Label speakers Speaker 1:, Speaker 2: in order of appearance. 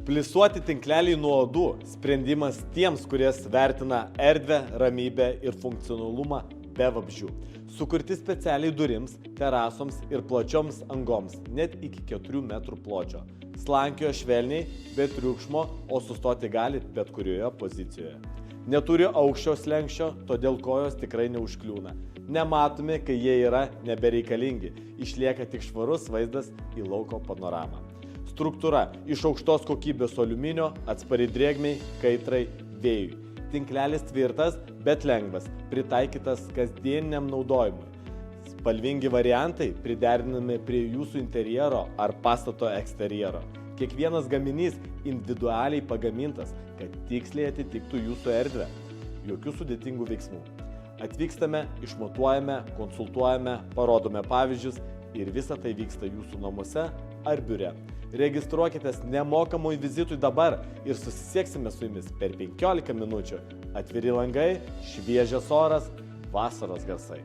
Speaker 1: Plisuoti tinkleliai nuo uodų – sprendimas tiems, kurie vertina erdvę, ramybę ir funkcionalumą be vabzdžių. Sukurti specialiai durims, terasoms ir plačioms angoms, net iki 4 metrų pločio. Slankioja švelniai, be triukšmo, o sustoti gali bet kurioje pozicijoje. Neturi aukščio slenkščio, todėl kojos tikrai neužkliūna. Nematomi, kai jie yra nebereikalingi. Išlieka tik švarus vaizdas į lauko panoramą. Struktūra – iš aukštos kokybės aliuminio, atspari drėgmei, kaitrai, vėjui. Tinklelis tvirtas, bet lengvas, pritaikytas kasdieniniam naudojimui. Spalvingi variantai priderinami prie jūsų interjero ar pastato eksterjero. Kiekvienas gaminys individualiai pagamintas, kad tiksliai atitiktų jūsų erdvę. Jokių sudėtingų veiksmų. Atvykstame, išmatuojame, konsultuojame, parodome pavyzdžius ir visa tai vyksta jūsų namuose ar biure. Registruokitės nemokamui vizitui dabar ir susisieksime su jumis per 15 minučių. Atviri langai, šviežias oras, vasaros garsai.